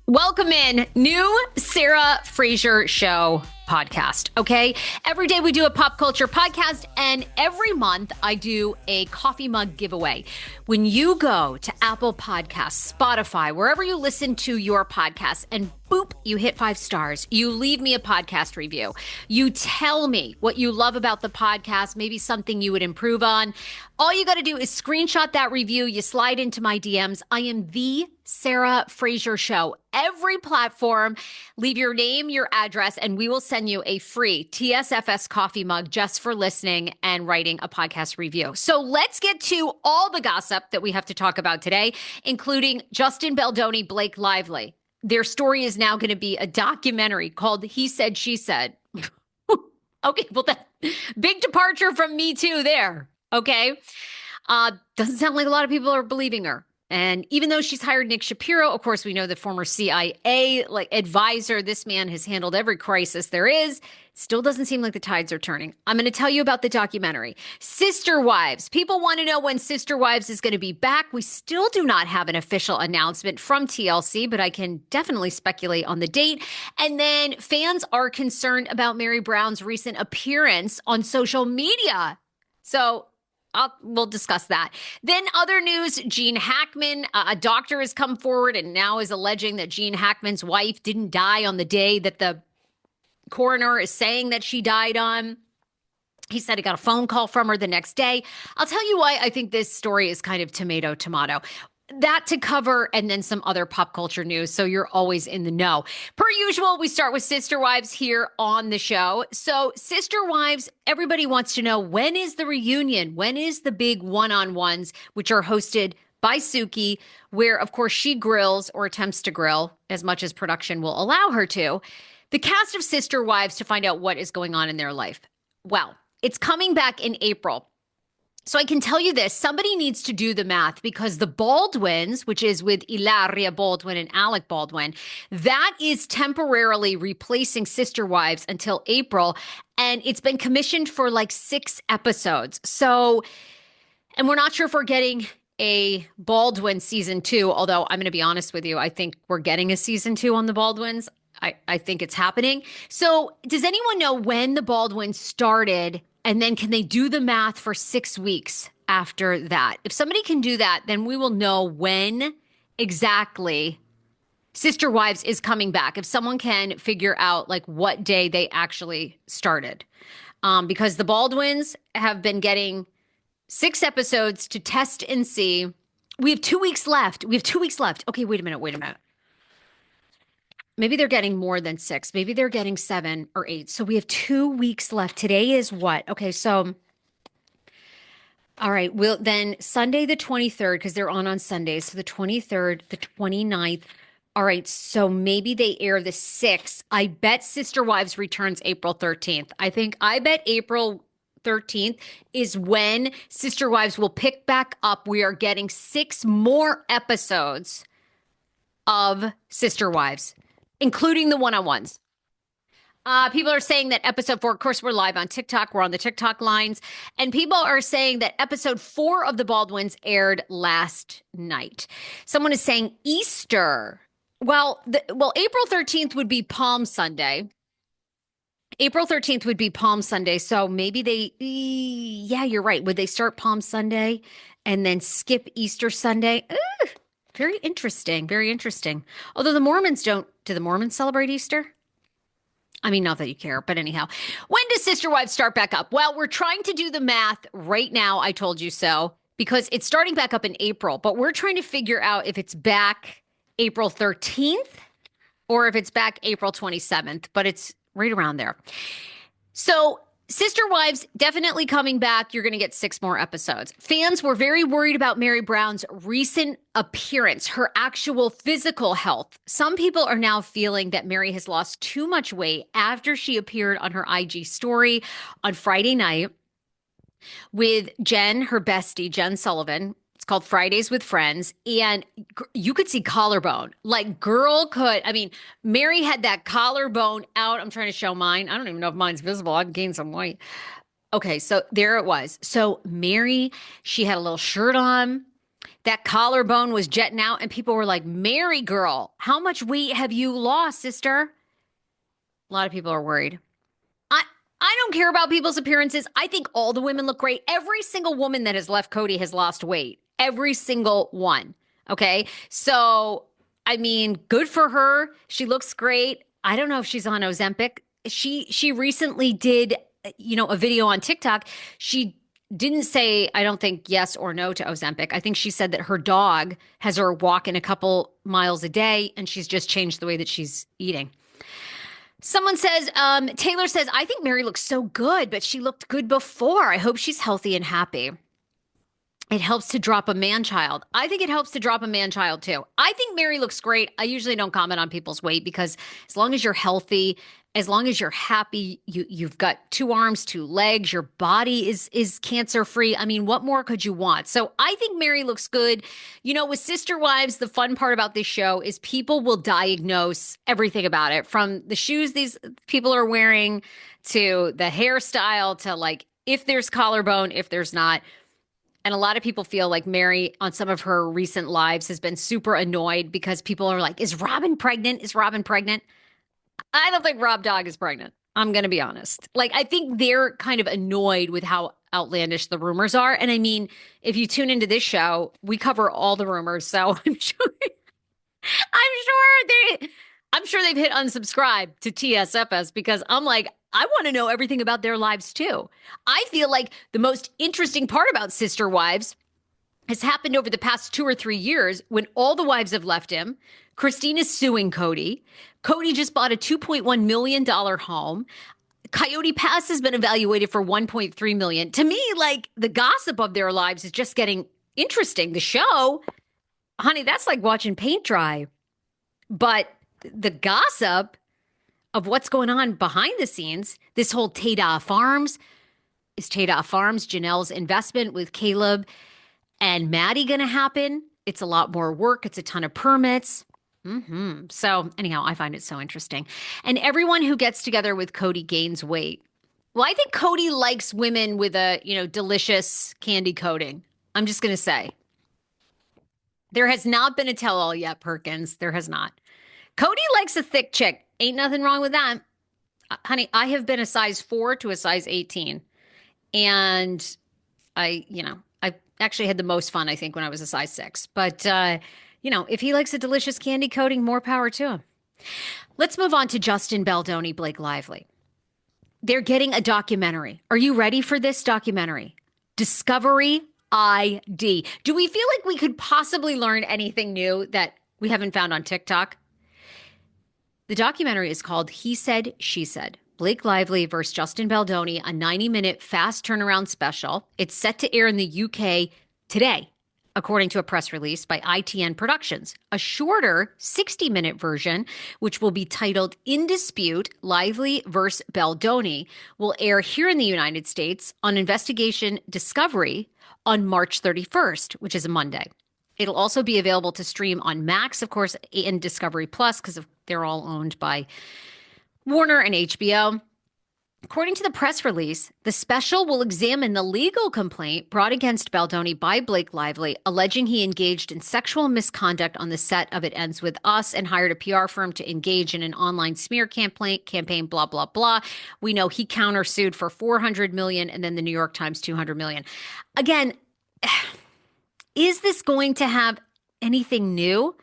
Welcome in. New Sarah Fraser Show podcast. Okay. Every day we do a pop culture podcast, and every month I do a coffee mug giveaway. When you go to Apple Podcasts, Spotify, wherever you listen to your podcasts, and boop, you hit 5 stars. You leave me a podcast review. You tell me what you love about the podcast, maybe something you would improve on. All you got to do is screenshot that review. You slide into my DMs. I am the Sarah Fraser Show. Every platform, leave your name, your address, and we will send you a free TSFS coffee mug just for listening and writing a podcast review. So let's get to all the gossip that we have to talk about today, including Justin Baldoni, Blake Lively. Their story is now going to be a documentary called He Said, She Said. Okay, well, that big departure from Me Too there. Okay. Doesn't sound like a lot of people are believing her. And even though she's hired Nick Shapiro, of course, we know the former CIA advisor, this man has handled every crisis there is. Still doesn't seem like the tides are turning. I'm going to tell you about the documentary. Sister Wives. People want to know when Sister Wives is going to be back. We still do not have an official announcement from TLC, but I can definitely speculate on the date. And then fans are concerned about Meri Brown's recent appearance on social media. So we'll discuss that. Then other news, Gene Hackman, a doctor has come forward and now is alleging that Gene Hackman's wife didn't die on the day that the coroner is saying that she died on. He said he got a phone call from her the next day. I'll tell you why I think this story is kind of tomato. That to cover, and then some other pop culture news, so you're always in the know. Per usual, we start with Sister Wives here on the show. So Sister Wives, everybody wants to know, when is the reunion? When is the big one-on-ones, which are hosted by Suki, where, of course, she grills or attempts to grill as much as production will allow her to, the cast of Sister Wives to find out what is going on in their life. Well, it's coming back in April. So I can tell you this, somebody needs to do the math, because the Baldwins, which is with Hilaria Baldwin and Alec Baldwin, that is temporarily replacing Sister Wives until April. And it's been commissioned for like 6 episodes. So, and we're not sure if we're getting a Baldwin season 2, although I'm going to be honest with you, I think we're getting a season 2 on the Baldwins. I think it's happening. So does anyone know when the Baldwins started? And then can they do the math for 6 weeks after that? If somebody can do that, then we will know when exactly Sister Wives is coming back. If someone can figure out like what day they actually started. Because the Baldwins have been getting 6 episodes to test and see. We have 2 weeks left. Okay, wait a minute. Maybe they're getting more than 6. Maybe they're getting 7 or 8. So we have 2 weeks left. Today is what? Okay, so, all right. Well, then Sunday the 23rd, because they're on Sundays. So the 23rd, the 29th. All right, so maybe they air the 6th. I bet Sister Wives returns April 13th. I bet April 13th is when Sister Wives will pick back up. We are getting 6 more episodes of Sister Wives, including the one-on-ones. People are saying that episode 4, of course, we're live on TikTok. We're on the TikTok lines. And people are saying that episode 4 of the Baldwins aired last night. Someone is saying Easter. Well, April 13th would be Palm Sunday. So maybe yeah, you're right. Would they start Palm Sunday and then skip Easter Sunday? Very interesting. Although the Mormons do the Mormons celebrate Easter? I mean, not that you care, but anyhow. When does Sister Wives start back up? Well, we're trying to do the math right now, I told you so, because it's starting back up in April, but we're trying to figure out if it's back April 13th or if it's back April 27th, but it's right around there. So Sister Wives definitely coming back. You're going to get 6 more episodes. Fans were very worried about Meri Brown's recent appearance, her actual physical health. Some people are now feeling that Meri has lost too much weight after she appeared on her IG story on Friday night with Jen, her bestie, Jen Sullivan. It's called Fridays with Friends. And you could see collarbone. Like, girl could. I mean, Meri had that collarbone out. I'm trying to show mine. I don't even know if mine's visible. I've gained some weight. Okay, so there it was. So Meri, she had a little shirt on. That collarbone was jetting out, and people were like, Mary girl, how much weight have you lost, sister? A lot of people are worried. I I don't care about people's appearances. I think all the women look great. Every single woman that has left Cody has lost weight. Every single one. Okay. So, I mean, good for her. She looks great. I don't know if she's on Ozempic. She recently did, a video on TikTok. She didn't say, I don't think yes or no to Ozempic. I think she said that her dog has her walking a couple miles a day and she's just changed the way that she's eating. Someone says, Taylor says, I think Meri looks so good, but she looked good before. I hope she's healthy and happy. It helps to drop a man child. I think it helps to drop a man child too. I think Meri looks great. I usually don't comment on people's weight because as long as you're healthy, as long as you're happy, you've got 2 arms, 2 legs, your body is cancer free. I mean, what more could you want? So I think Meri looks good. With Sister Wives, the fun part about this show is people will diagnose everything about it, from the shoes these people are wearing to the hairstyle to like if there's collarbone, if there's not. And a lot of people feel like Meri on some of her recent lives has been super annoyed because people are like, is Robin pregnant? Is Robin pregnant? I don't think Rob Dog is pregnant. I'm going to be honest. Like, I think they're kind of annoyed with how outlandish the rumors are. And I mean, if you tune into this show, we cover all the rumors. So I'm sure they've hit unsubscribe to TSFS because I'm like, I want to know everything about their lives too. I feel like the most interesting part about Sister Wives has happened over the past 2 or 3 years when all the wives have left him. Christine is suing Cody. Cody just bought a $2.1 million home. Coyote Pass has been evaluated for $1.3 million. To me, like, the gossip of their lives is just getting interesting. The show, honey, that's like watching paint dry. But the gossip of what's going on behind the scenes, this whole Tada Farms, is Tada Farms, Janelle's investment with Caleb and Maddie going to happen? It's a lot more work. It's a ton of permits. So anyhow, I find it so interesting. And everyone who gets together with Cody gains weight. Well, I think Cody likes women with a, delicious candy coating. I'm just going to say. There has not been a tell-all yet, Perkins. There has not. Cody likes a thick chick. Ain't nothing wrong with that. Honey, I have been a size 4 to a size 18. And I actually had the most fun, I think, when I was a size 6. But, if he likes a delicious candy coating, more power to him. Let's move on to Justin Baldoni, Blake Lively. They're getting a documentary. Are you ready for this documentary? Discovery ID. Do we feel like we could possibly learn anything new that we haven't found on TikTok? The documentary is called He Said, She Said. Blake Lively versus Justin Baldoni, a 90-minute fast turnaround special. It's set to air in the UK today, according to a press release by ITN Productions. A shorter 60-minute version, which will be titled In Dispute, Lively vs. Baldoni, will air here in the United States on Investigation Discovery on March 31st, which is a Monday. It'll also be available to stream on Max, of course, and Discovery Plus, because they're all owned by Warner and HBO. According to the press release, the special will examine the legal complaint brought against Baldoni by Blake Lively, alleging he engaged in sexual misconduct on the set of It Ends With Us and hired a PR firm to engage in an online smear campaign, blah, blah, blah. We know he countersued for $400 million and then the New York Times $200 million. Again, is this going to have anything new?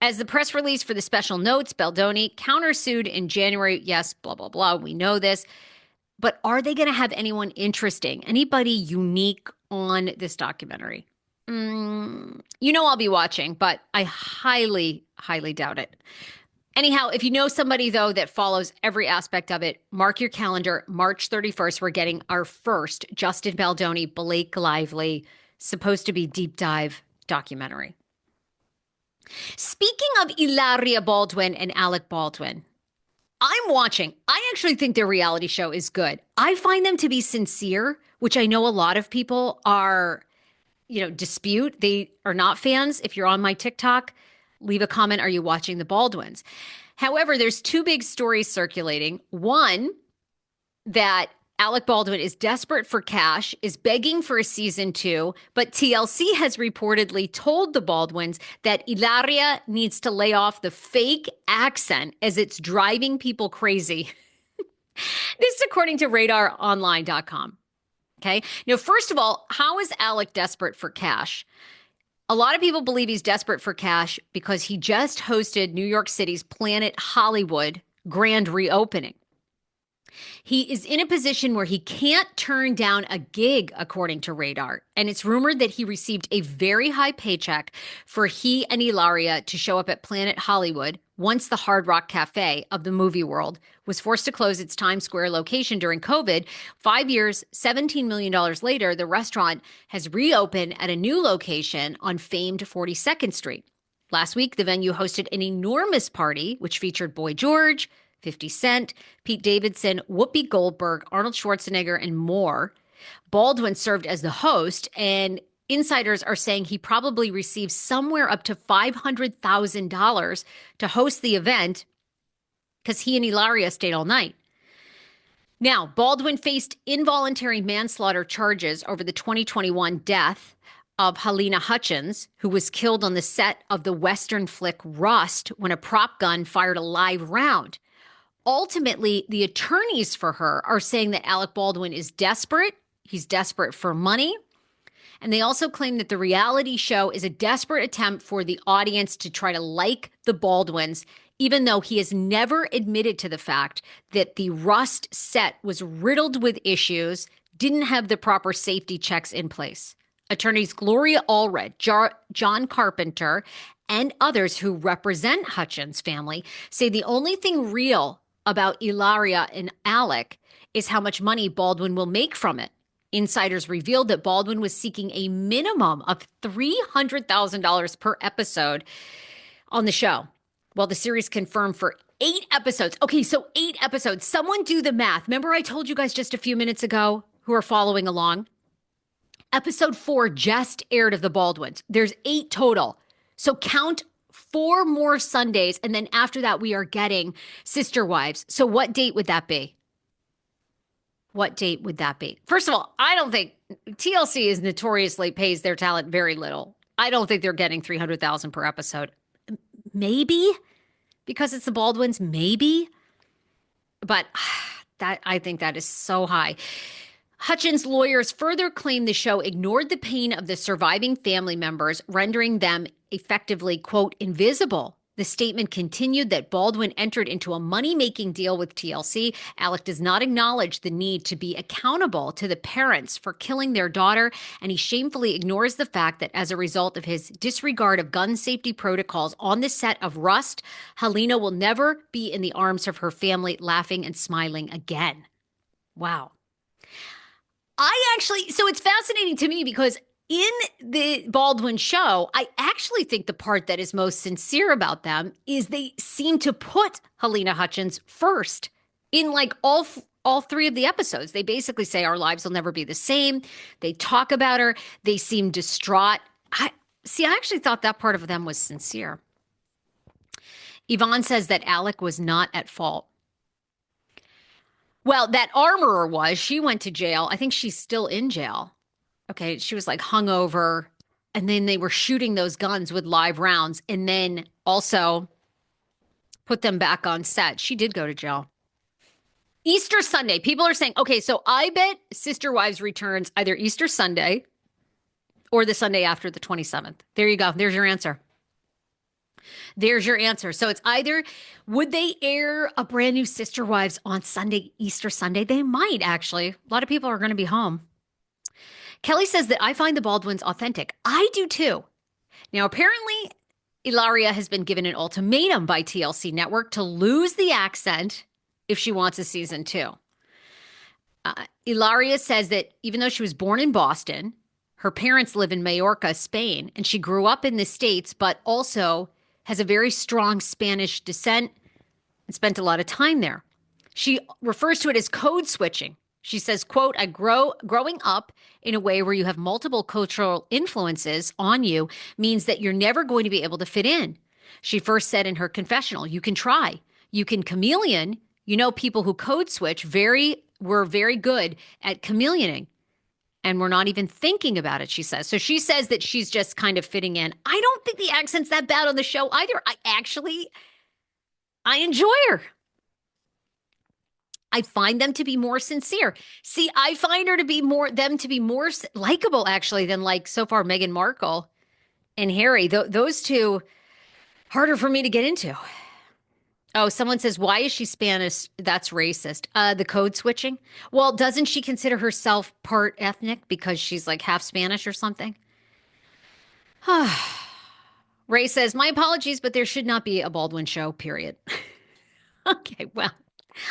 As the press release for the special notes, Baldoni countersued in January. Yes, blah, blah, blah. We know this. But are they going to have anyone interesting, anybody unique on this documentary? I'll be watching, but I highly, highly doubt it. Anyhow, if you know somebody, though, that follows every aspect of it, mark your calendar. March 31st, we're getting our first Justin Baldoni, Blake Lively, supposed to be deep dive documentary. Speaking of Hilaria Baldwin and Alec Baldwin, I'm watching. I actually think their reality show is good. I find them to be sincere, which I know a lot of people are, dispute. They are not fans. If you're on my TikTok, leave a comment. Are you watching the Baldwins? However, there's 2 big stories circulating. One, that Alec Baldwin is desperate for cash, is begging for a season 2, but TLC has reportedly told the Baldwins that Hilaria needs to lay off the fake accent as it's driving people crazy. This is according to RadarOnline.com. Okay. Now, first of all, how is Alec desperate for cash? A lot of people believe he's desperate for cash because he just hosted New York City's Planet Hollywood grand reopening. He is in a position where he can't turn down a gig, according to Radar. And it's rumored that he received a very high paycheck for he and Hilaria to show up at Planet Hollywood once the Hard Rock Cafe of the movie world was forced to close its Times Square location during COVID. 5 years, $17 million later, the restaurant has reopened at a new location on famed 42nd Street. Last week, the venue hosted an enormous party, which featured Boy George, 50 Cent, Pete Davidson, Whoopi Goldberg, Arnold Schwarzenegger, and more. Baldwin served as the host, and insiders are saying he probably received somewhere up to $500,000 to host the event because he and Hilaria stayed all night. Now, Baldwin faced involuntary manslaughter charges over the 2021 death of Halyna Hutchins, who was killed on the set of the Western flick Rust when a prop gun fired a live round. Ultimately, the attorneys for her are saying that Alec Baldwin is desperate. He's desperate for money. And they also claim that the reality show is a desperate attempt for the audience to try to like the Baldwins, even though he has never admitted to the fact that the Rust set was riddled with issues, didn't have the proper safety checks in place. Attorneys Gloria Allred, John Carpenter, and others who represent Hutchins' family say the only thing real about Hilaria and Alec is how much money Baldwin will make from it. Insiders revealed that Baldwin was seeking a minimum of $300,000 per episode on the show. Well, the series confirmed for 8 episodes. Okay, so 8 episodes. Someone do the math. Remember I told you guys just a few minutes ago who are following along? Episode 4 just aired of the Baldwins. There's 8 total. So count 4 more Sundays, and then after that, we are getting Sister Wives. So what date would that be? What date would that be? First of all, I don't think TLC is notoriously pays their talent very little. I don't think they're getting $300,000 per episode. Maybe because it's the Baldwins, maybe. But that I think that is so high. Hutchins' lawyers further claim the show ignored the pain of the surviving family members, rendering them effectively, quote, invisible. The statement continued that Baldwin entered into a money-making deal with TLC. Alec does not acknowledge the need to be accountable to the parents for killing their daughter, and he shamefully ignores the fact that as a result of his disregard of gun safety protocols on the set of Rust, Halyna will never be in the arms of her family, laughing and smiling again. Wow. So it's fascinating to me because in the Baldwin show, I actually think the part that is most sincere about them is they seem to put Halyna Hutchins first in like all 3 of the episodes. They basically say our lives will never be the same. They talk about her. They seem distraught. I actually thought that part of them was sincere. Yvonne says that Alec was not at fault. Well, that armorer was. She went to jail. I think she's still in jail. Okay, she was like hungover, and then they were shooting those guns with live rounds and then also put them back on set. She did go to jail. Easter Sunday. People are saying, okay, so I bet Sister Wives returns either Easter Sunday or the Sunday after the 27th. There you go. There's your answer. There's your answer. So it's either, would they air a brand new Sister Wives on Sunday, Easter Sunday? They might, actually. A lot of people are going to be home. Kelly says that I find the Baldwins authentic. I do too. Now, apparently, Hilaria has been given an ultimatum by TLC Network to lose the accent if she wants a season 2. Hilaria says that even though she was born in Boston, her parents live in Mallorca, Spain, and she grew up in the States, but also has a very strong Spanish descent and spent a lot of time there. She refers to it as code switching. She says, quote, growing up in a way where you have multiple cultural influences on you means that you're never going to be able to fit in. She first said in her confessional, you can try. You can chameleon. You know, people who code switch very we're very good at chameleoning and we're not even thinking about it, she says. So she says that she's just kind of fitting in. I don't think the accent's that bad on the show either. I enjoy her. I find them to be more sincere. See, I find them to be more likable, actually, than like so far Meghan Markle and Harry. Those two, harder for me to get into. Oh, someone says, why is she Spanish? That's racist. The code switching. Well, doesn't she consider herself part ethnic because she's like half Spanish or something? Ray says, my apologies, but there should not be a Baldwin show, period. Okay, well,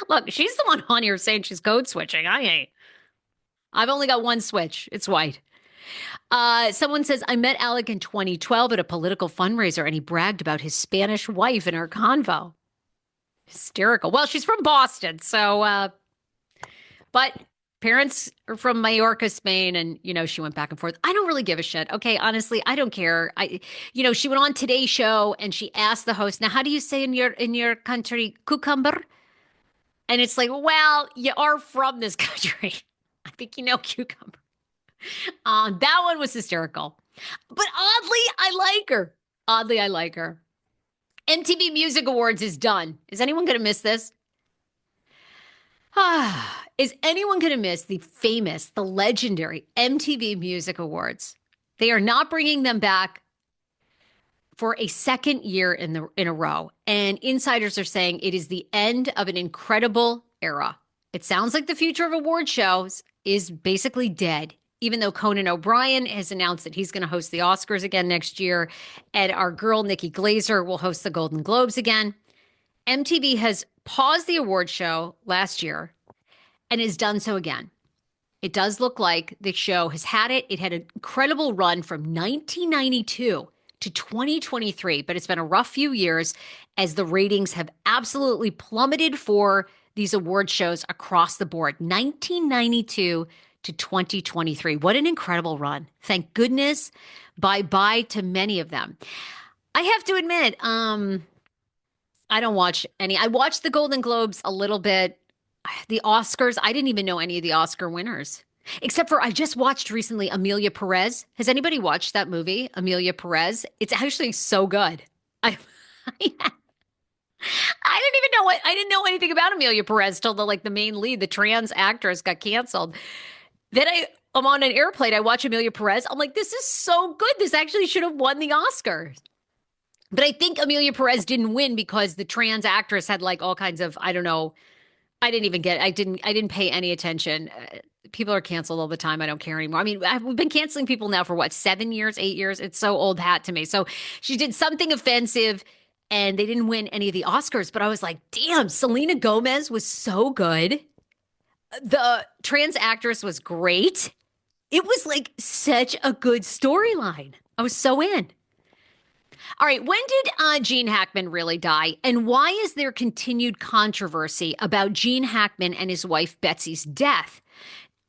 look, she's the one on here saying she's code switching. I ain't. I've only got one switch. It's white. Someone says, I met Alec in 2012 at a political fundraiser and he bragged about his Spanish wife in our convo. Hysterical. Well, she's from Boston, so, but parents are from Mallorca, Spain, and, she went back and forth. I don't really give a shit. Okay, honestly, I don't care. She went on Today's show and she asked the host, now, how do you say in your country, cucumber? And it's like, well, you are from this country. I think you know cucumber. That one was hysterical. But oddly, I like her. MTV Music Awards is done. Is anyone going to miss this? Is anyone going to miss the famous, the legendary MTV Music Awards? They are not bringing them back for a second year in a row. And insiders are saying it is the end of an incredible era. It sounds like the future of award shows is basically dead, even though Conan O'Brien has announced that he's going to host the Oscars again next year, and our girl Nikki Glaser will host the Golden Globes again. MTV has paused the award show last year and has done so again. It does look like the show has had it. It had an incredible run from 1992 to 2023, but it's been a rough few years as the ratings have absolutely plummeted for these award shows across the board. 1992 to 2023. What an incredible run. Thank goodness. Bye-bye to many of them. I have to admit, I don't watch any. I watched the Golden Globes a little bit. The Oscars, I didn't even know any of the Oscar winners. Except for I just watched recently Amelia Perez. Has anybody watched that movie, Amelia Perez? It's actually so good. I didn't know anything about Amelia Perez till the main lead, the trans actress, got canceled. Then I'm on an airplane. I watch Amelia Perez. I'm like, this is so good. This actually should have won the Oscar. But I think Amelia Perez didn't win because the trans actress had all kinds of, I don't know. I didn't pay any attention. People are canceled all the time. I don't care anymore. I mean, we've been canceling people now for 7 years, 8 years? It's so old hat to me. So she did something offensive and they didn't win any of the Oscars. But I was like, damn, Selena Gomez was so good. The trans actress was great. It was such a good storyline. I was so in. All right, when did Gene Hackman really die? And why is there continued controversy about Gene Hackman and his wife Betsy's death?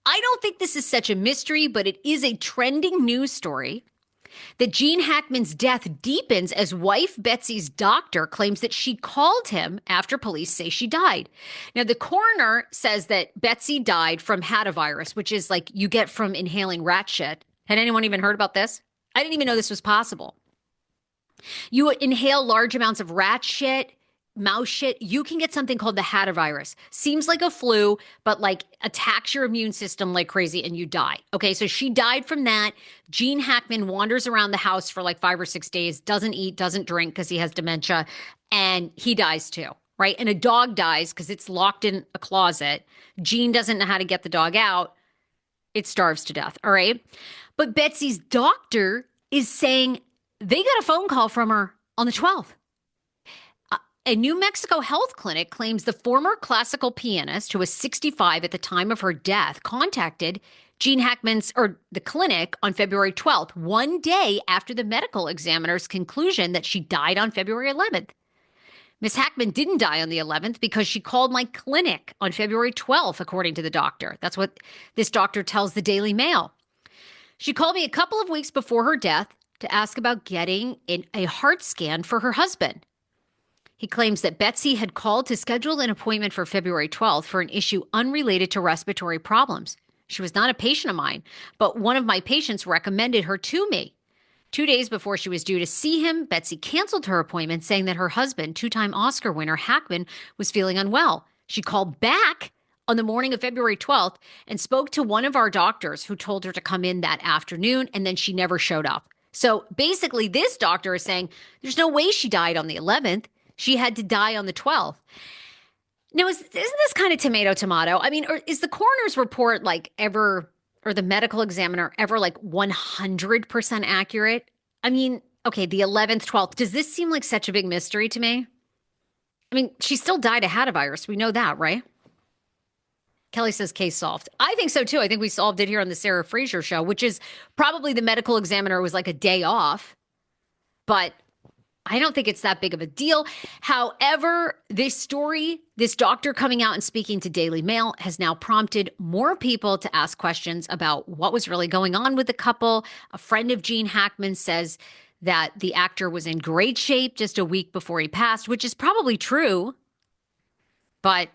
I don't think this is such a mystery, but it is a trending news story that Gene Hackman's death deepens as wife Betsy's doctor claims that she called him after police say she died. Now, the coroner says that Betsy died from hantavirus, which is you get from inhaling rat shit. Had anyone even heard about this? I didn't even know this was possible. You inhale large amounts of rat shit, mouse shit, you can get something called the hantavirus. Seems like a flu, but attacks your immune system like crazy and you die. Okay, so she died from that. Gene Hackman wanders around the house for 5 or 6 days, doesn't eat, doesn't drink because he has dementia, and he dies too, right? And a dog dies because it's locked in a closet. Gene doesn't know how to get the dog out. It starves to death, all right? But Betsy's doctor is saying they got a phone call from her on the 12th. A New Mexico health clinic claims the former classical pianist, who was 65 at the time of her death, contacted Gene Hackman's the clinic on February 12th, one day after the medical examiner's conclusion that she died on February 11th. Miss Hackman didn't die on the 11th because she called my clinic on February 12th, according to the doctor. That's what this doctor tells the Daily Mail. She called me a couple of weeks before her death to ask about getting a heart scan for her husband. He claims that Betsy had called to schedule an appointment for February 12th for an issue unrelated to respiratory problems. She was not a patient of mine, but one of my patients recommended her to me. 2 days before she was due to see him, Betsy canceled her appointment, saying that her husband, two-time Oscar winner Hackman, was feeling unwell. She called back on the morning of February 12th and spoke to one of our doctors who told her to come in that afternoon, and then she never showed up. So basically, this doctor is saying there's no way she died on the 11th. She had to die on the 12th. Now, isn't this kind of tomato? I mean, or is the coroner's report like ever, or the medical examiner ever like 100% accurate? I mean, okay, the 11th, 12th, does this seem like such a big mystery to me? I mean, she still died of hantavirus. We know that, right? Kelly says case solved. I think so too. I think we solved it here on the Sarah Fraser show, which is probably the medical examiner was like a day off, but I don't think it's that big of a deal. However, this story, this doctor coming out and speaking to Daily Mail has now prompted more people to ask questions about what was really going on with the couple. A friend of Gene Hackman says that the actor was in great shape just a week before he passed, which is probably true. But,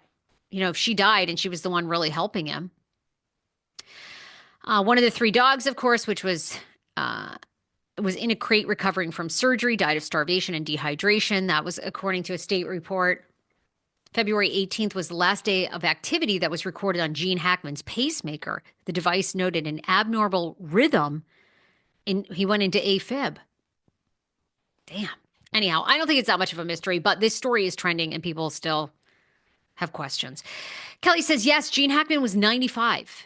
you know, if she died and she was the one really helping him. One of the three dogs, of course, which was in a crate recovering from surgery, died of starvation and dehydration. That was according to a state report. February 18th was the last day of activity that was recorded on Gene Hackman's pacemaker. The device noted an abnormal rhythm. He went into AFib. Damn. Anyhow, I don't think it's that much of a mystery, but this story is trending and people still have questions. Kelly says, yes, Gene Hackman was 95.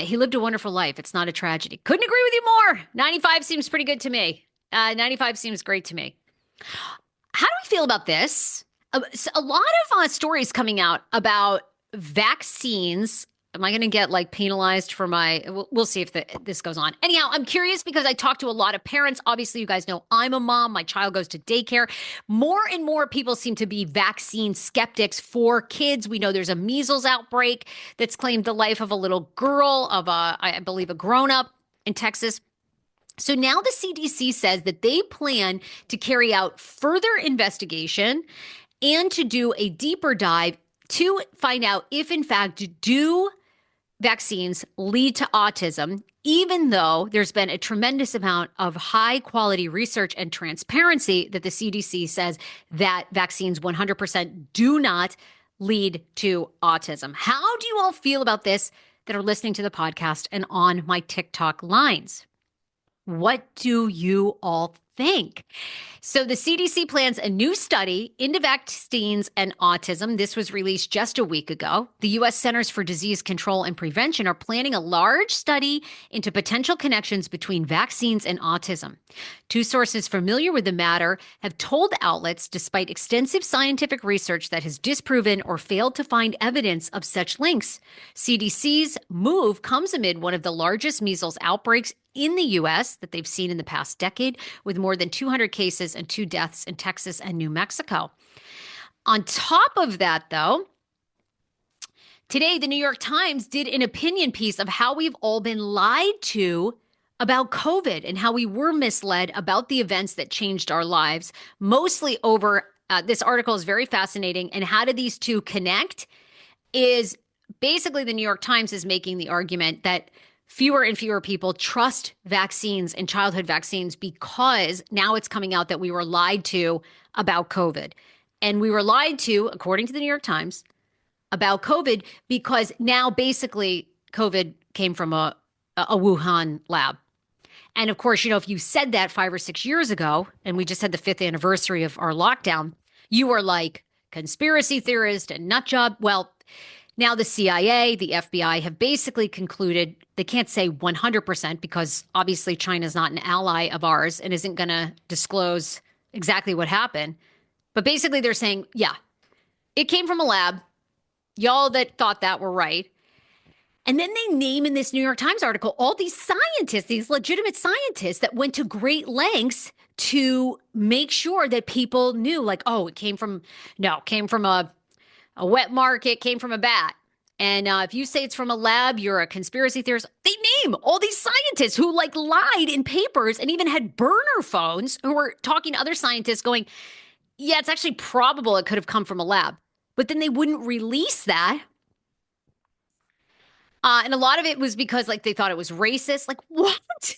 He lived a wonderful life. It's not a tragedy. Couldn't agree with you more. 95 seems pretty good to me. 95 seems great to me. How do we feel about this? A lot of stories coming out about vaccines. Am I going to get like penalized for we'll see if this goes on. Anyhow, I'm curious because I talk to a lot of parents. Obviously, you guys know I'm a mom. My child goes to daycare. More and more people seem to be vaccine skeptics for kids. We know there's a measles outbreak that's claimed the life of a little girl, I believe a grown-up in Texas. So now the CDC says that they plan to carry out further investigation and to do a deeper dive to find out if, in fact, do vaccines lead to autism, even though there's been a tremendous amount of high quality research and transparency that the CDC says that vaccines 100% do not lead to autism. How do you all feel about this that are listening to the podcast and on my TikTok lines? What do you all think? So the CDC plans a new study into vaccines and autism. This was released just a week ago. The U.S. Centers for Disease Control and Prevention are planning a large study into potential connections between vaccines and autism. Two sources familiar with the matter have told outlets, despite extensive scientific research that has disproven or failed to find evidence of such links. CDC's move comes amid one of the largest measles outbreaks in the U.S. that they've seen in the past decade, with more than 200 cases and 2 deaths in Texas and New Mexico. On top of that, though, today the New York Times did an opinion piece of how we've all been lied to about COVID and how we were misled about the events that changed our lives, mostly over, this article is very fascinating, and how do these two connect is basically the New York Times is making the argument that fewer and fewer people trust vaccines and childhood vaccines because now it's coming out that we were lied to about COVID. And we were lied to, according to the New York Times, about COVID because now basically COVID came from a Wuhan lab. And of course, you know, if you said that 5 or 6 years ago, and we just had the 5th anniversary of our lockdown, you were like conspiracy theorist and nut job. Well, now the CIA, the FBI have basically concluded they can't say 100% because obviously China's not an ally of ours and isn't going to disclose exactly what happened. But basically they're saying, yeah, it came from a lab. Y'all that thought that were right. And then they name in this New York Times article all these scientists, these legitimate scientists that went to great lengths to make sure that people knew, like, oh, it came from a wet market, came from a bat. And if you say it's from a lab, you're a conspiracy theorist. They name all these scientists who like lied in papers and even had burner phones who were talking to other scientists going, yeah, it's actually probable it could have come from a lab, but then they wouldn't release that. And a lot of it was because like they thought it was racist. Like, what?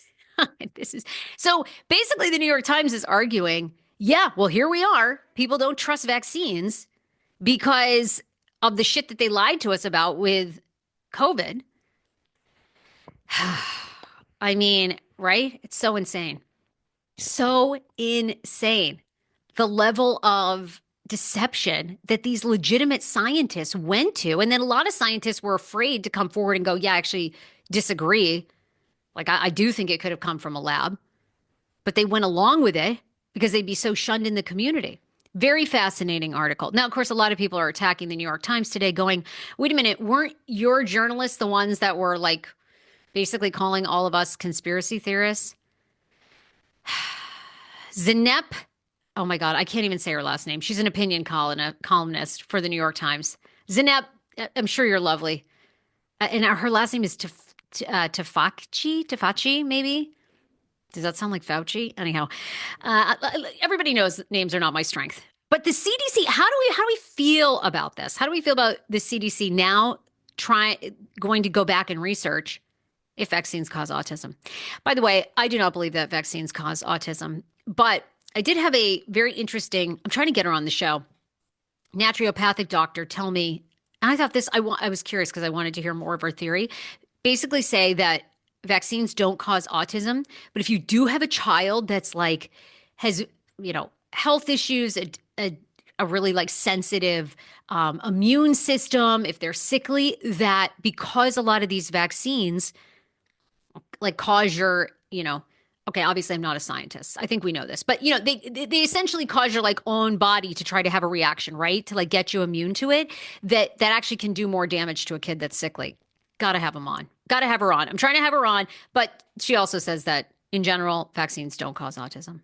This is so basically the New York Times is arguing, yeah, well, here we are. People don't trust vaccines because of the shit that they lied to us about with COVID. I mean, right? It's so insane. So insane. The level of deception that these legitimate scientists went to. And then a lot of scientists were afraid to come forward and go, yeah, I actually disagree. Like, I do think it could have come from a lab, but they went along with it because they'd be so shunned in the community. Very fascinating article. Now, of course, a lot of people are attacking the New York Times today, going, wait a minute, weren't your journalists the ones that were like basically calling all of us conspiracy theorists? Zinep, oh my God, I can't even say her last name. She's an opinion columnist for the New York Times. Zinep, I'm sure you're lovely. And her last name is Tafachi, maybe? Does that sound like Fauci? Anyhow, everybody knows names are not my strength. But the CDC, how do we feel about this? How do we feel about the CDC now going to go back and research if vaccines cause autism? By the way, I do not believe that vaccines cause autism, but I did have a very interesting, I'm trying to get her on the show, naturopathic doctor tell me, and I thought this, I was curious because I wanted to hear more of her theory, basically say that vaccines don't cause autism, but if you do have a child that's like, has, health issues, a really like sensitive immune system, if they're sickly, that because a lot of these vaccines like cause your, okay, obviously I'm not a scientist. I think we know this, but they essentially cause your like own body to try to have a reaction, right? To like get you immune to it, that actually can do more damage to a kid that's sickly. Got to have them on. Got to have her on. I'm trying to have her on, but she also says that in general, vaccines don't cause autism.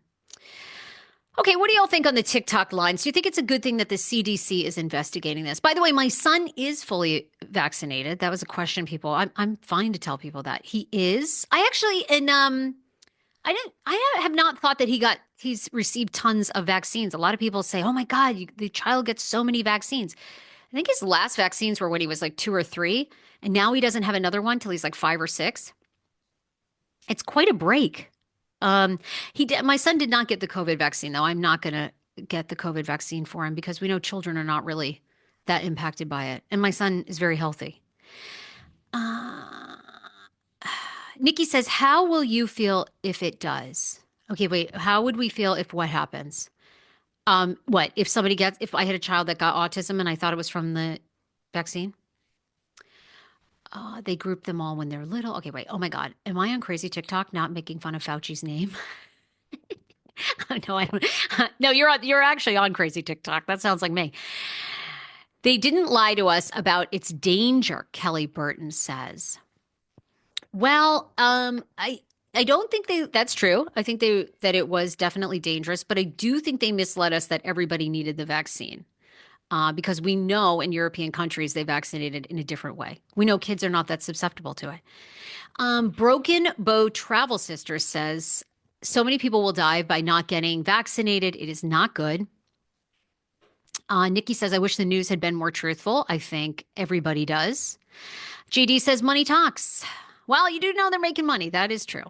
Okay, what do y'all think on the TikTok lines? Do you think it's a good thing that the CDC is investigating this? By the way, my son is fully vaccinated. That was a question, people. I'm fine to tell people that he is. I actually, I have not thought that he's received tons of vaccines. A lot of people say, oh my God, the child gets so many vaccines. I think his last vaccines were when he was like 2 or 3, and now he doesn't have another one till he's like 5 or 6. It's quite a break. My son did not get the COVID vaccine, though. I'm not going to get the COVID vaccine for him because we know children are not really that impacted by it. And my son is very healthy. Nikki says, how will you feel if it does? Okay, wait, how would we feel if what happens? What, if I had a child that got autism and I thought it was from the vaccine? They group them all when they're little. Okay, wait. Oh my God. Am I on crazy TikTok not making fun of Fauci's name? No, I don't. No, you're actually on crazy TikTok. That sounds like me. They didn't lie to us about its danger, Kelly Burton says. Well, I don't think that's true. I think that it was definitely dangerous, but I do think they misled us that everybody needed the vaccine. Because we know in European countries they vaccinated in a different way. We know kids are not that susceptible to it. Broken Bow Travel Sister says, so many people will die by not getting vaccinated. It is not good. Nikki says, I wish the news had been more truthful. I think everybody does. JD says, money talks. Well, you do know they're making money. That is true.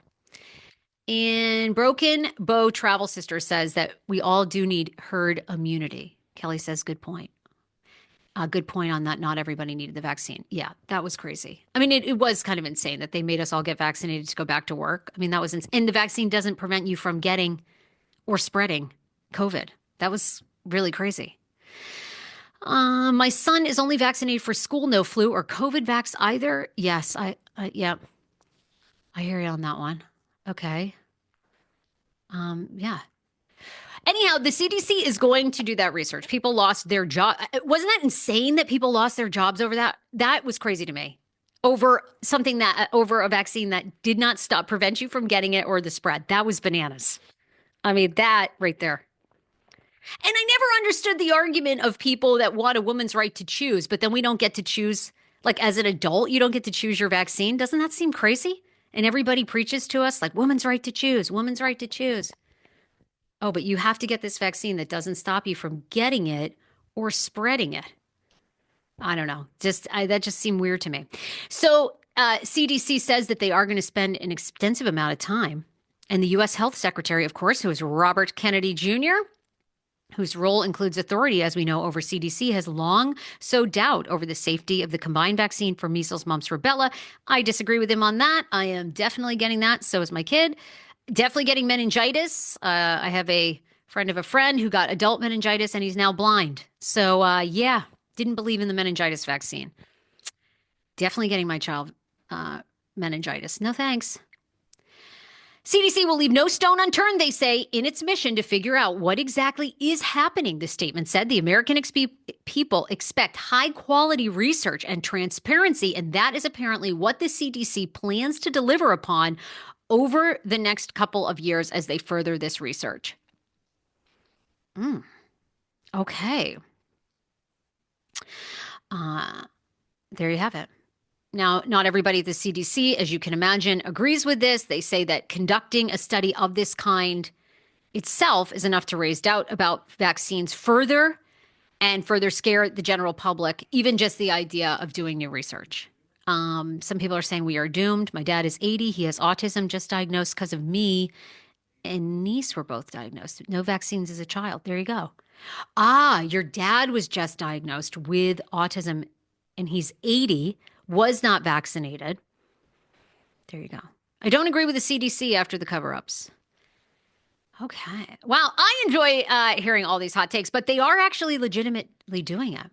And Broken Bow Travel Sister says that we all do need herd immunity. Kelly says, good point. Good point on that. Not everybody needed the vaccine. Yeah, that was crazy. I mean, it was kind of insane that they made us all get vaccinated to go back to work. I mean, that was insane. And the vaccine doesn't prevent you from getting or spreading COVID. That was really crazy. My son is only vaccinated for school, no flu or COVID vax either. Yes, yeah. I hear you on that one. Okay. Yeah. Anyhow, the CDC is going to do that research. People lost their job. Wasn't that insane that people lost their jobs over that? That was crazy to me. Over a vaccine that did not prevent you from getting it or the spread. That was bananas. I mean, that right there. And I never understood the argument of people that want a woman's right to choose, but then we don't get to choose, like as an adult, you don't get to choose your vaccine. Doesn't that seem crazy? And everybody preaches to us like women's right to choose, women's right to choose. Oh, but you have to get this vaccine that doesn't stop you from getting it or spreading it. I don't know. That just seemed weird to me. So CDC says that they are going to spend an extensive amount of time. And the U.S. Health Secretary, of course, who is Robert Kennedy Jr., whose role includes authority, as we know, over CDC, has long sowed doubt over the safety of the combined vaccine for measles, mumps, rubella. I disagree with him on that. I am definitely getting that. So is my kid. Definitely getting meningitis. I have a friend of a friend who got adult meningitis and he's now blind. So yeah, didn't believe in the meningitis vaccine. Definitely getting my child meningitis. No thanks. CDC will leave no stone unturned, they say, in its mission to figure out what exactly is happening. The statement said the American people expect high-quality research and transparency, and that is apparently what the CDC plans to deliver upon over the next couple of years as they further this research. Okay. There you have it. Now, not everybody at the CDC, as you can imagine, agrees with this. They say that conducting a study of this kind itself is enough to raise doubt about vaccines further and further scare the general public, even just the idea of doing new research. Some people are saying we are doomed. My dad is 80. He has autism, just diagnosed because of me. And niece were both diagnosed. No vaccines as a child. There you go. Your dad was just diagnosed with autism and he's 80. Was not vaccinated. There you go. I don't agree with the CDC after the cover-ups. Okay. Well, I enjoy hearing all these hot takes, but they are actually legitimately doing it.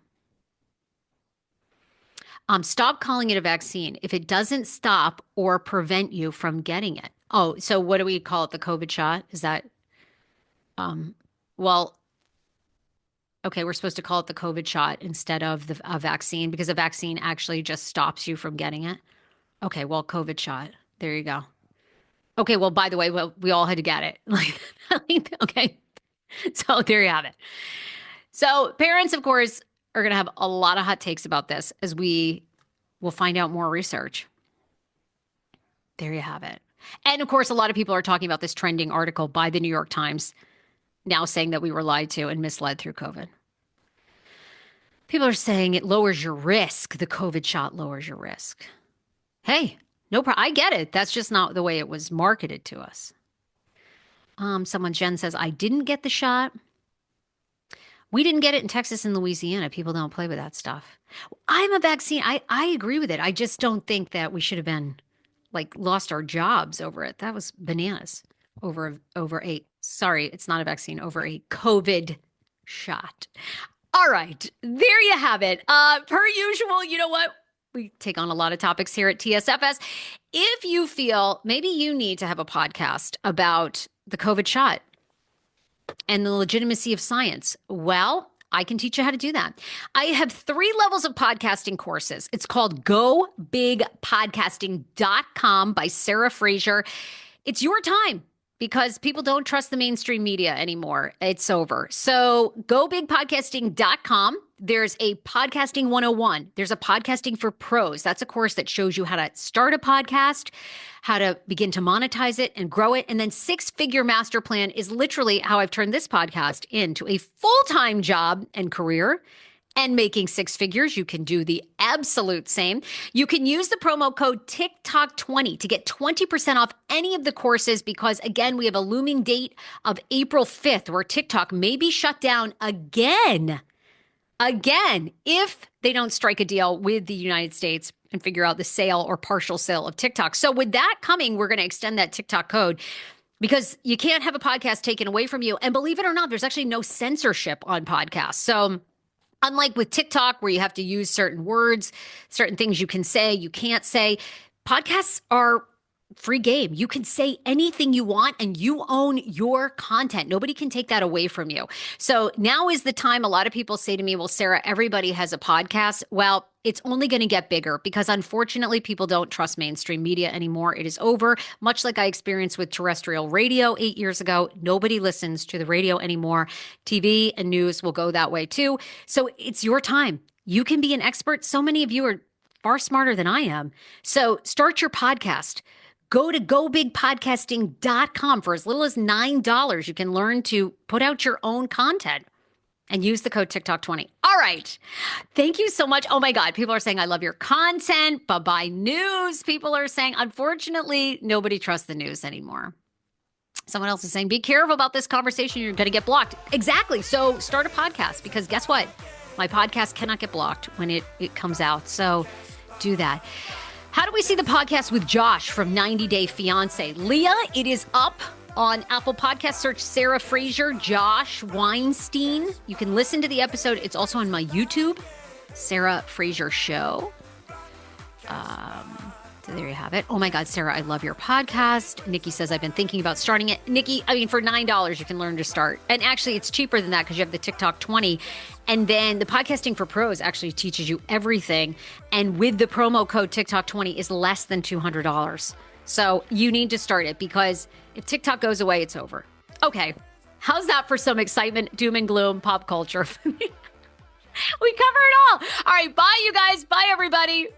Stop calling it a vaccine if it doesn't stop or prevent you from getting it. Oh, so what do we call it? The COVID shot? Is that, okay, we're supposed to call it the COVID shot instead of a vaccine because a vaccine actually just stops you from getting it. Okay, well, COVID shot. There you go. Okay, well, by the way, we all had to get it. Okay, so there you have it. So parents, of course, are going to have a lot of hot takes about this as we will find out more research. There you have it. And of course, a lot of people are talking about this trending article by the New York Times now saying that we were lied to and misled through COVID. People are saying it lowers your risk. The COVID shot lowers your risk. Hey, no problem. I get it. That's just not the way it was marketed to us. Jen says, I didn't get the shot. We didn't get it in Texas and Louisiana. People don't play with that stuff. I'm a vaccine. I agree with it. I just don't think that we should have been lost our jobs over it. That was bananas over sorry, it's not a vaccine, over a COVID shot. All right, there you have it. Per usual, you know what? We take on a lot of topics here at TSFS. If you feel maybe you need to have a podcast about the COVID shot and the legitimacy of science, well, I can teach you how to do that. I have 3 levels of podcasting courses. It's called GoBigPodcasting.com by Sarah Fraser. It's your time because people don't trust the mainstream media anymore. It's over. So GoBigPodcasting.com. There's a podcasting 101. There's a podcasting for pros. That's a course that shows you how to start a podcast, how to begin to monetize it and grow it. And then 6-figure master plan is literally how I've turned this podcast into a full-time job and career. And making 6 figures, you can do the absolute same. You can use the promo code TikTok20 to get 20% off any of the courses because, again, we have a looming date of April 5th where TikTok may be shut down again, if they don't strike a deal with the United States and figure out the sale or partial sale of TikTok. So with that coming, we're going to extend that TikTok code because you can't have a podcast taken away from you. And believe it or not, there's actually no censorship on podcasts. So unlike with TikTok, where you have to use certain words, certain things you can say, you can't say, podcasts are free game. You can say anything you want and you own your content. Nobody can take that away from you. So now is the time. A lot of people say to me, well, Sarah, everybody has a podcast. Well, it's only going to get bigger because unfortunately people don't trust mainstream media anymore. It is over. Much like I experienced with terrestrial radio 8 years ago, nobody listens to the radio anymore. TV and news will go that way too. So it's your time. You can be an expert. So many of you are far smarter than I am. So start your podcast. Go to gobigpodcasting.com. For as little as $9, you can learn to put out your own content and use the code TikTok20. All right. Thank you so much. Oh my God. People are saying, I love your content. Bye-bye news. People are saying, unfortunately, nobody trusts the news anymore. Someone else is saying, be careful about this conversation. You're going to get blocked. Exactly. So start a podcast, because guess what? My podcast cannot get blocked when it comes out. So do that. How do we see the podcast with Josh from 90 Day Fiancé? Leah, it is up on Apple Podcasts. Search Sarah Fraser, Josh Weinstein. You can listen to the episode. It's also on my YouTube, Sarah Fraser Show. So there you have it. Oh my God, Sarah, I love your podcast. Nikki says, I've been thinking about starting it. Nikki, I mean, for $9, you can learn to start. And actually, it's cheaper than that because you have the TikTok 20. And then the Podcasting for Pros actually teaches you everything. And with the promo code TikTok 20 is less than $200. So you need to start it, because if TikTok goes away, it's over. Okay. How's that for some excitement, doom and gloom, pop culture? We cover it all. All right. Bye, you guys. Bye, everybody.